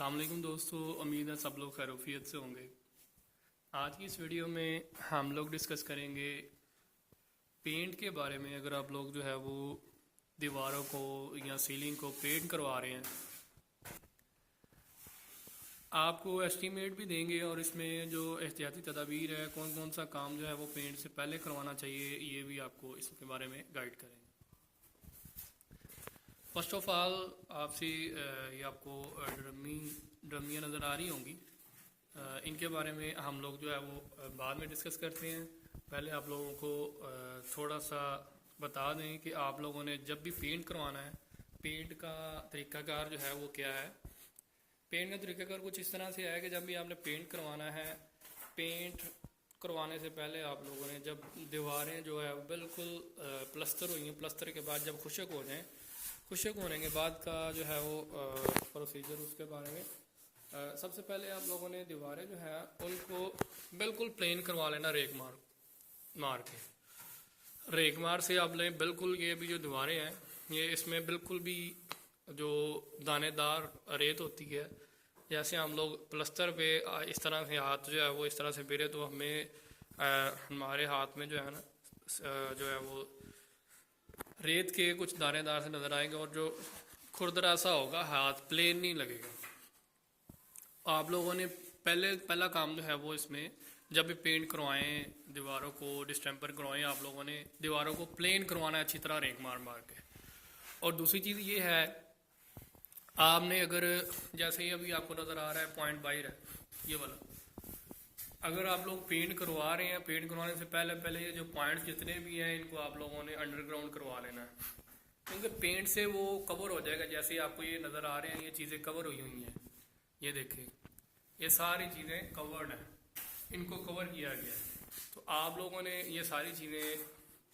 अस्सलाम वालेकुम दोस्तों, उम्मीद है सब लोग खैरियत से होंगे। आज की इस वीडियो में हम लोग डिस्कस करेंगे पेंट के बारे में। अगर आप लोग जो है वो दीवारों को या सीलिंग को पेंट करवा रहे हैं, आपको एस्टीमेट भी देंगे और इसमें जो एहतियाती तदाबीर है, कौन कौन सा काम जो है वो पेंट से पहले करवाना चाहिए, ये भी आपको इसके बारे में गाइड करेंगे। फर्स्ट ऑफ ऑल आपसे ये आपको ड्रमियाँ नज़र आ रही होंगी। इनके बारे में हम लोग जो है वो बाद में डिस्कस करते हैं। पहले आप लोगों को थोड़ा सा बता दें कि आप लोगों ने जब भी पेंट करवाना है, पेंट का तरीक़ाकार जो है वो क्या है। पेंट का तरीक़ाकार कुछ इस तरह से है कि जब भी आपने पेंट करवाना है, पेंट करवाने से पहले आप लोगों ने जब दीवारें जो है बिल्कुल प्लस्तर हुई हैं, प्लस्तर के बाद जब खुशक हो जाएँ, खुशक होने के बाद का जो है वो प्रोसीजर, उसके बारे में सबसे पहले आप लोगों ने दीवारें जो है उनको बिल्कुल प्लेन करवा लेना। रेक मार के रेक मार से आप लें बिल्कुल। ये भी जो दीवारें हैं, ये इसमें बिल्कुल भी जो दानेदार रेत होती है, जैसे हम लोग प्लस्तर पे इस तरह से हाथ जो है वो इस तरह से फेरे तो हमें हमारे हाथ में जो है ना जो है वो रेत के कुछ दानेदार से नज़र आएंगे और जो खुरदरा सा होगा, हाथ प्लेन नहीं लगेगा। आप लोगों ने पहला काम जो है वो इसमें जब भी पेंट करवाएं, दीवारों को डिस्टेम्पर करवाएं, आप लोगों ने दीवारों को प्लेन करवाना है अच्छी तरह रेक मार मार के। और दूसरी चीज़ ये है, आपने अगर जैसे ही अभी आपको नज़र आ रहा है पॉइंट बाहर है ये वाला, अगर आप लोग पेंट करवा रहे हैं, पेंट करवाने से पहले ये जो पॉइंट्स जितने भी हैं इनको आप लोगों ने अंडरग्राउंड करवा लेना है, क्योंकि पेंट से वो कवर हो जाएगा। जैसे आपको ये नज़र आ रहे हैं, ये चीज़ें कवर हुई हुई हैं, ये देखिए ये सारी चीज़ें कवर्ड हैं, इनको कवर किया गया है। तो आप लोगों ने ये सारी चीज़ें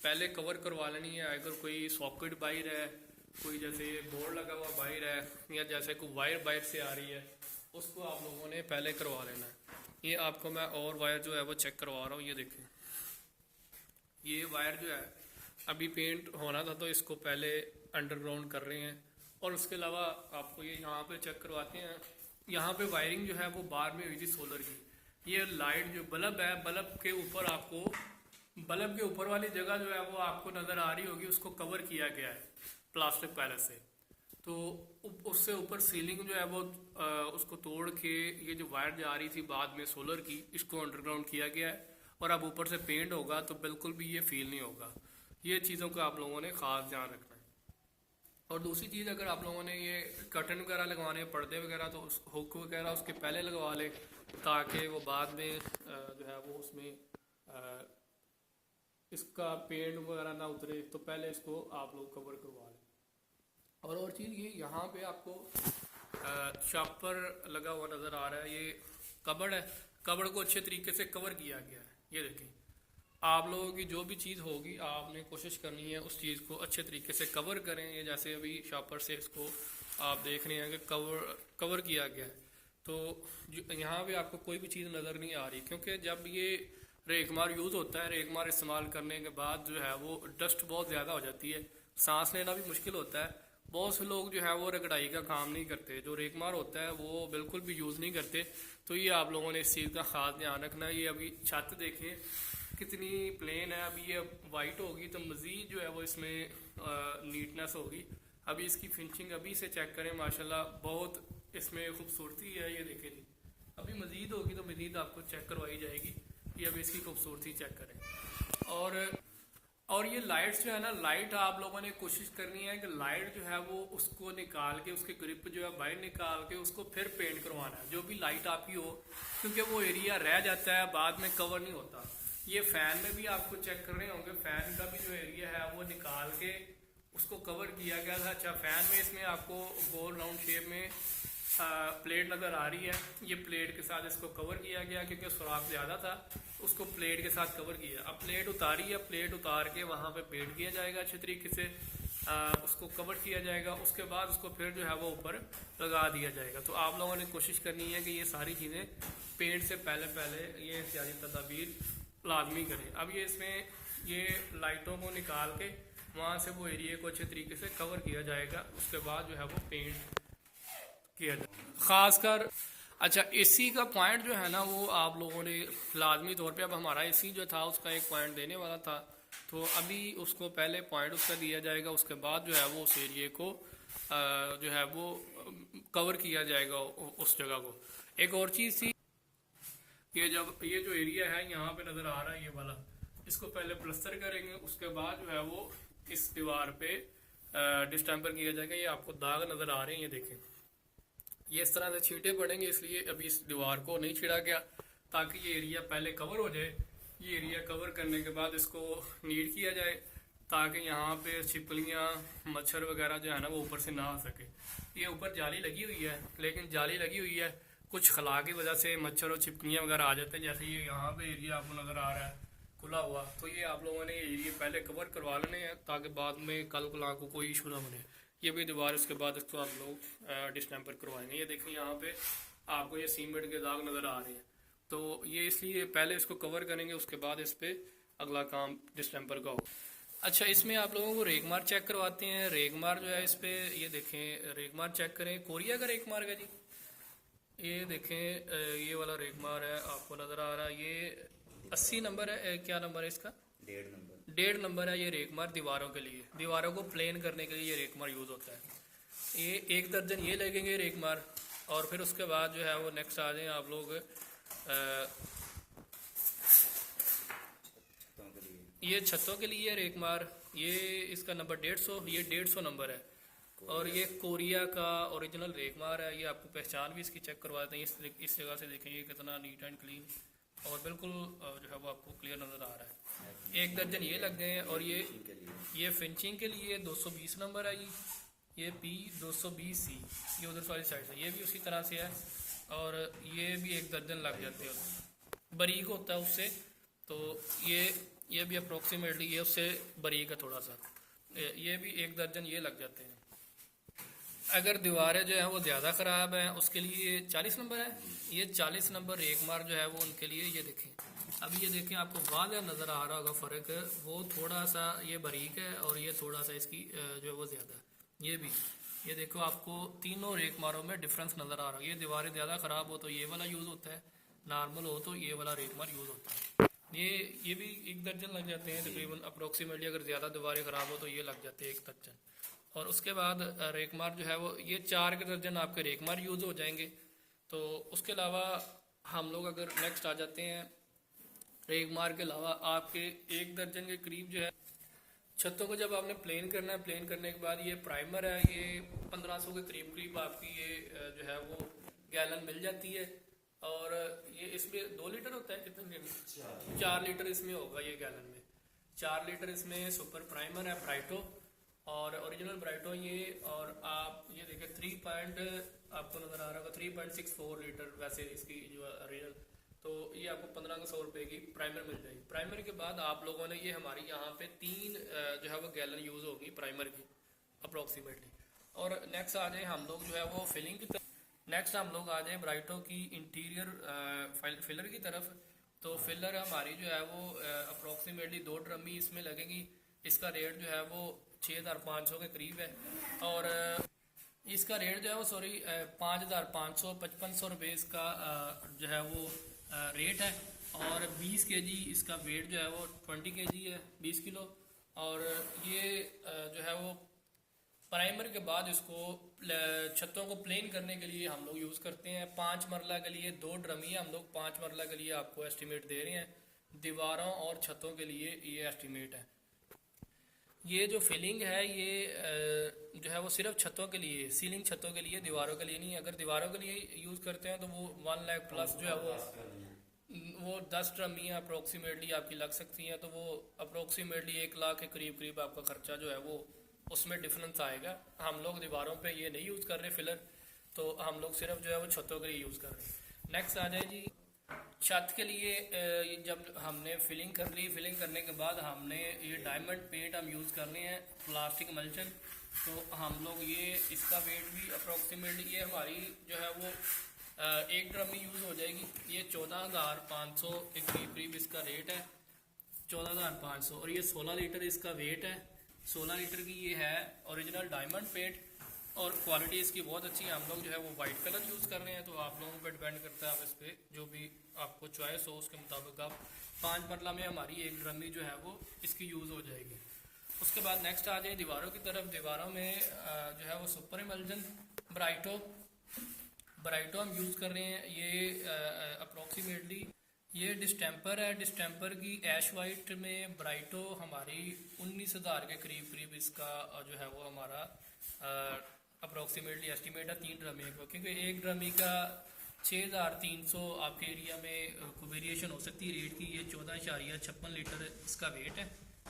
पहले कवर करवा लेनी है। अगर कोई सॉकेट बाहर है, कोई जैसे बोर्ड लगा हुआ बाहर है, या जैसे कोई वायर बाहर से आ रही है, उसको आप लोगों ने पहले करवा लेना है। ये आपको मैं और वायर जो है वो चेक करवा रहा हूँ। ये देखें, ये वायर जो है अभी पेंट होना था तो इसको पहले अंडरग्राउंड कर रहे हैं। और उसके अलावा आपको ये यहाँ पे चेक करवाते हैं, यहाँ पे वायरिंग जो है वो बार में हुई थी सोलर की। ये लाइट जो बल्ब है, बल्ब के ऊपर आपको, बल्ब के ऊपर वाली जगह जो है वो आपको नज़र आ रही होगी, उसको कवर किया गया है प्लास्टिक पैलेट से। तो उससे ऊपर सीलिंग जो है वो उसको तोड़ के ये जो वायर जा रही थी बाद में सोलर की, इसको अंडरग्राउंड किया गया है। और अब ऊपर से पेंट होगा तो बिल्कुल भी ये फील नहीं होगा। ये चीज़ों का आप लोगों ने ख़ास ध्यान रखना है। और दूसरी चीज़, अगर आप लोगों ने ये कर्टन वगैरह लगवाने हैं, पर्दे वगैरह, तो उस हुक वगैरह उसके पहले लगवा लें, ताकि वो बाद में जो है वो उसमें इसका पेंट वगैरह ना उतरे, तो पहले इसको आप लोग कवर करवा लें। और चीज़ ये यहाँ पे आपको शॉपर लगा हुआ नज़र आ रहा है, ये कबर्ड है, कबर्ड को अच्छे तरीके से कवर किया गया है। ये देखें, आप लोगों की जो भी चीज़ होगी आपने कोशिश करनी है उस चीज़ को अच्छे तरीके से कवर करें। ये जैसे अभी शॉपर से इसको आप देख रहे हैं कि कवर किया गया है, तो यहाँ पे आपको कोई भी चीज़ नज़र नहीं आ रही, क्योंकि जब ये रेगमार यूज़ होता है, रेगमार इस्तेमाल करने के बाद जो है वो डस्ट बहुत ज़्यादा हो जाती है, सांस लेना भी मुश्किल होता है। बहुत से लोग जो है वो रगड़ाई का काम नहीं करते, जो रेगमार होता है वो बिल्कुल भी यूज़ नहीं करते। तो ये आप लोगों ने इस चीज़ का ख़ास ध्यान रखना है। ये अभी छत देखें कितनी प्लेन है, अभी ये वाइट होगी तो मज़ीद जो है वो इसमें नीटनेस होगी। अभी इसकी फिनिशिंग अभी से चेक करें, माशाल्लाह बहुत इसमें खूबसूरती है। ये देखें जी, अभी मज़ीद होगी तो मज़ीद आपको चेक करवाई जाएगी। ये अभी इसकी खूबसूरती चेक करें। और ये लाइट्स जो है ना, लाइट आप लोगों ने कोशिश करनी है कि लाइट जो है वो उसको निकाल के, उसके ग्रिप जो है बाहर निकाल के उसको फिर पेंट करवाना है, जो भी लाइट आपकी हो, क्योंकि वो एरिया रह जाता है, बाद में कवर नहीं होता। ये फैन में भी आपको चेक कर रहे होंगे, फैन का भी जो एरिया है वो निकाल के उसको कवर किया गया था। अच्छा, फैन में इसमें आपको गोल राउंड शेप में प्लेट नज़र आ रही है, ये प्लेट के साथ इसको कवर किया गया, क्योंकि सुराख ज़्यादा था, उसको प्लेट के साथ कवर किया। अब प्लेट उतारी है, प्लेट उतार के वहाँ पे पेंट किया जाएगा अच्छे तरीके से, उसको कवर किया जाएगा। उसके बाद उसको फिर जो है वो ऊपर लगा दिया जाएगा। तो आप लोगों ने कोशिश करनी है कि ये सारी चीज़ें पेंट से पहले ये एहतियाती तदाबीर लाजमी करें। अब ये इसमें ये लाइटों को निकाल के वहाँ से वो एरिया को अच्छे तरीके से कवर किया जाएगा। उसके बाद जो है वो पेंट किया जाए खासकर। अच्छा, एसी का पॉइंट जो है ना वो आप लोगों ने लाजमी तौर पे, अब हमारा एसी जो था उसका एक पॉइंट देने वाला था, तो अभी उसको पहले पॉइंट उसका दिया जाएगा, उसके बाद जो है वो उस एरिए को जो है वो कवर किया जाएगा उस जगह को। एक और चीज़ थी, ये जब ये जो एरिया है यहाँ पे नज़र आ रहा है ये वाला, इसको पहले प्लस्तर करेंगे, उसके बाद जो है वो इस दीवार पे डिस्टेम्पर किया जाएगा। ये आपको दाग नज़र आ रहे हैं, ये देखें, ये इस तरह से छींटे पड़ेंगे, इसलिए अभी इस दीवार को नहीं छिड़ा गया, ताकि ये एरिया पहले कवर हो जाए। ये एरिया कवर करने के बाद इसको नीट किया जाए, ताकि यहाँ पे छिपकलियाँ मच्छर वगैरह जो है ना वो ऊपर से ना आ सके। ये ऊपर जाली लगी हुई है, लेकिन जाली लगी हुई है कुछ खला की वजह से मच्छर और छिपकलियाँ वगैरह आ जाते हैं। जैसे ये यहाँ पे एरिया आपको नज़र आ रहा है खुला हुआ, तो ये आप लोगों ने ये एरिया पहले कवर करवा लेने हैं, ताकि बाद में कल को को कोई इशू ना बने। ये भी दीवार, उसके बाद इसको आप लोग डिस्टेम्पर करवाएंगे। ये देखिए यहाँ पे आपको ये सीमेंट के दाग नज़र आ रहे हैं, तो ये इसलिए पहले इसको कवर करेंगे, उसके बाद इस पे अगला काम डिस्टेम्पर का हो। अच्छा, इसमें आप लोगों को रेगमार चेक करवाते हैं। रेगमार जो है इस पे ये देखें, रेगमार चेक करें, कोरिया का रेगमार का जी, ये देखें ये वाला रेगमार है आपको नज़र आ रहा है, ये 80 नंबर है, क्या नंबर है इसका, 1.5 नंबर है ये रेगमार दीवारों के लिए, दीवारों को प्लेन करने के लिए ये रेगमार यूज़ होता है। ये 1 दर्जन ये लगेंगे रेगमार, और फिर उसके बाद जो है वो नेक्स्ट आ जाएं आप लोग ये छतों के लिए रेगमार, ये इसका नंबर 150, ये 150 नंबर है, और ये कोरिया का ओरिजिनल रेगमार है। ये आपको पहचान भी इसकी चेक करवा देते हैं, इस जगह से देखें ये कितना नीट एंड क्लीन और बिल्कुल जो है वो आपको क्लियर नज़र आ रहा है। 1 दर्जन ये लग गए हैं, और ये फिंचिंग के लिए 220 नंबर है ये P 220C, ये उधर वाली साइड से, ये भी उसी तरह से है, और ये भी 1 दर्जन लग जाते हैं, बारीक होता है उससे, तो ये भी अप्रोक्सीमेटली ये उससे बारीक है थोड़ा सा, ये भी 1 दर्जन ये लग जाते हैं। अगर दीवारें जो है वो ज़्यादा ख़राब हैं उसके लिए 40 नंबर है, ये 40 नंबर रेगमार जो है वो उनके लिए। ये देखें, अभी ये देखें आपको वाज़ह नज़र आ रहा होगा फ़र्क, वो थोड़ा सा ये बारीक है और ये थोड़ा सा इसकी जो है वो ज़्यादा है। ये भी ये देखो आपको तीनों रेगमारों में डिफरेंस नज़र आ रहा है। ये दीवारें ज़्यादा ख़राब हो तो ये वाला यूज़ होता है, नॉर्मल हो तो ये वाला रेगमार यूज़ होता है। ये भी 1 दर्जन लग जाते हैं तकरीबन अप्रोक्सीमेटली, अगर ज़्यादा दीवारें ख़राब हो तो ये लग जाते हैं 1 दर्जन। और उसके बाद रेगमार जो है वो ये 4 के दर्जन आपके रेगमार यूज़ हो जाएंगे। तो उसके अलावा हम लोग अगर नेक्स्ट आ जाते हैं, रेगमार के अलावा आपके 1 दर्जन के करीब जो है छतों को जब आपने प्लेन करना है, प्लेन करने के बाद ये प्राइमर है, ये 1500 के करीब करीब आपकी ये जो है वो गैलन मिल जाती है, और ये इसमें 2 लीटर होता है, कितने 4 लीटर इसमें होगा ये गैलन में, 4 लीटर इसमें सुपर प्राइमर है ब्राइटो, और ओरिजिनल ब्राइटो ये, और आप ये देखें 3 पॉइंट आपको नज़र आ रहा होगा 3.64 लीटर वैसे इसकी जो ओरिजिनल, तो ये आपको 1500 रुपये की प्राइमर मिल जाएगी। प्राइमर के बाद आप लोगों ने ये हमारी यहाँ पे 3 जो है वो गैलन यूज़ होगी प्राइमर की अप्रोक्सीमेटली। और नेक्स्ट आ जाए हम लोग जो है वो फिलिंग की तरफ, नेक्स्ट हम लोग आ जाए ब्राइटो की इंटीरियर फिलर की तरफ। तो फिलर हमारी जो है वो अप्रोक्सीमेटली 2 ड्रमी इसमें लगेगी, इसका रेट जो है वो 6500 के करीब है, और इसका रेट जो है वो 5500 5500 रुपये इसका जो है वो रेट है, और 20 kg इसका वेट जो है वो 20 kg है, 20 किलो। और ये जो है वो प्राइमर के बाद इसको छतों को प्लेन करने के लिए हम लोग यूज़ करते हैं। 5 मरला के लिए 2 ड्रमी हम लोग 5 मरला के लिए आपको एस्टिमेट दे रहे हैं, दीवारों और छतों के लिए ये एस्टिमेट है। ये जो फिलिंग है ये जो है वो सिर्फ छतों के लिए, सीलिंग छतों के लिए, दीवारों के लिए नहीं। अगर दीवारों के लिए यूज़ करते हैं तो वो 1 लाख प्लस जो है वो 10 ड्रमी अप्रोक्सीमेटली आपकी लग सकती हैं, तो वो अप्रोक्सीमेटली 1 लाख के करीब करीब आपका खर्चा जो है वो उसमें डिफरेंस आएगा। हम लोग दीवारों पे ये नहीं यूज़ कर रहे फिलर, तो हम लोग सिर्फ जो है वो छतों के लिए यूज़ कर रहे हैं। नेक्स्ट आ जाए जी छत के लिए, जब हमने फिलिंग कर ली, फिलिंग करने के बाद हमने ये डायमंड पेंट हम यूज़ करने हैं, प्लास्टिक मल्चन। तो हम लोग ये इसका वेट भी अप्रोक्सीमेटली ये हमारी जो है वो 1 ड्रमी यूज़ हो जाएगी। ये 14500 के करीब करीब इसका रेट है, 14500, और ये 16 लीटर इसका वेट है, 16 लीटर की ये है ओरिजिनल डायमंड पेंट। और क्वालिटी इसकी बहुत अच्छी है। हम लोग जो है वो वाइट कलर यूज़ कर रहे हैं, तो आप लोगों पर डिपेंड करता है, आप इस पर जो भी आपको चॉइस हो उसके मुताबिक आप 5 मरला में हमारी एक ड्रमी जो है वो इसकी यूज़ हो जाएगी। उसके बाद नेक्स्ट आ जाए दीवारों की तरफ। दीवारों में जो है वो सुपर इमल्जन ब्राइटो हम यूज़ कर रहे हैं। ये अप्रोक्सीमेटली ये डिस्टेम्पर है। डिस्टेम्पर की ऐश वाइट में ब्राइटो हमारी 19,000 के करीब करीब इसका जो है वो हमारा अप्रोक्सीमेटली एस्टिमेट है 3 ड्रमी को, क्योंकि एक ड्रमी का 6,300 आपके एरिया में वेरिएशन हो सकती है रेट की। ये 14.56 लीटर इसका वेट है।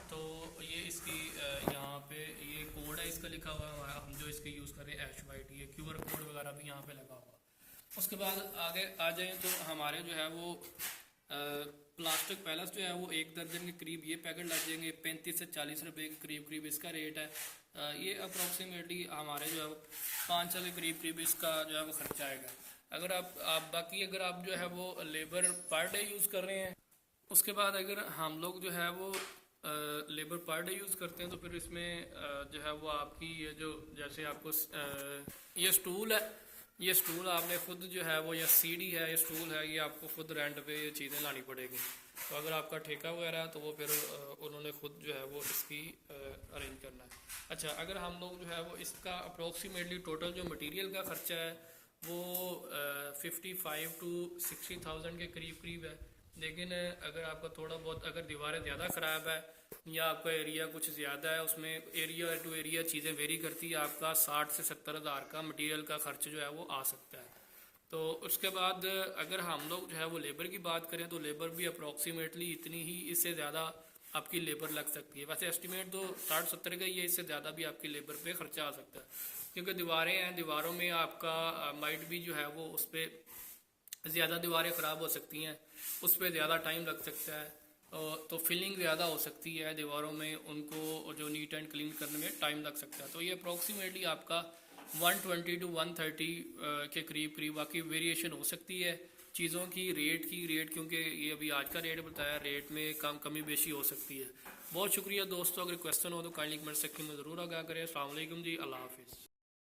तो ये इसकी यहाँ पे ये कोड है इसका लिखा हुआ है, हम जो इसके यूज़ कर रहे हैं ऐश वाइट, ये QR कोड वगैरह भी यहाँ पे लगा हुआ। उसके बाद आगे आ जाएँ तो हमारे जो है वो प्लास्टिक पैलेस जो है वो 1 दर्जन के करीब ये पैकेट लग जाएंगे। 35 से 40 रुपए के करीब करीब इसका रेट है। ये अप्रोक्सीमेटली हमारे जो है 500 के करीब करीब इसका जो है वो खर्चा आएगा। अगर आप बाकी अगर आप जो है वो लेबर पर डे यूज़ कर रहे हैं, उसके बाद अगर हम लोग जो है वो लेबर पर डे यूज़ करते हैं, तो फिर इसमें जो है वो आपकी ये जो जैसे आपको ये स्टूल है, ये स्टूल आपने खुद जो है वो, या सीढ़ी है, ये स्टूल है, ये आपको खुद रेंट पे ये चीज़ें लानी पड़ेगी। तो अगर आपका ठेका वगैरह है तो वो फिर उन्होंने खुद जो है वो इसकी अरेंज करना है। अच्छा, अगर हम लोग जो है वो इसका अप्रोक्सीमेटली टोटल जो मटेरियल का खर्चा है वो 55 to 60,000 के करीब करीब है। लेकिन अगर आपका थोड़ा बहुत, अगर दीवारें ज़्यादा ख़राब है या आपका एरिया कुछ ज़्यादा है, उसमें एरिया टू एरिया चीज़ें वेरी करती है, आपका 60 से 70 हज़ार का मटेरियल का खर्च जो है वो आ सकता है। तो उसके बाद अगर हम लोग जो है वो लेबर की बात करें तो लेबर भी अप्रोक्सीमेटली इतनी ही, इससे ज़्यादा आपकी लेबर लग सकती है। वैसे एस्टिमेट तो 60-70 का ही है, इससे ज़्यादा भी आपकी लेबर पे खर्चा आ सकता है, क्योंकि दीवारें हैं, दीवारों में आपका माइट भी जो है वो उस पर ज़्यादा दीवारें ख़राब हो सकती हैं, उस पर ज़्यादा टाइम लग सकता है, तो फिलिंग ज़्यादा हो सकती है दीवारों में, उनको जो नीट एंड क्लीन करने में टाइम लग सकता है। तो ये अप्रोक्सीमेटली आपका 120 to 130 के करीब करीब बाकी वेरिएशन हो सकती है चीज़ों की रेट, क्योंकि ये अभी आज का रेट बताया, रेट में कमी बेशी हो सकती है। बहुत शुक्रिया दोस्तों, अगर क्वेश्चन हो तो काइंडली कमेंट सेक्शन में ज़रूर आगाह करें। अस्सलाम वालेकुम जी, अल्लाह हाफिज़।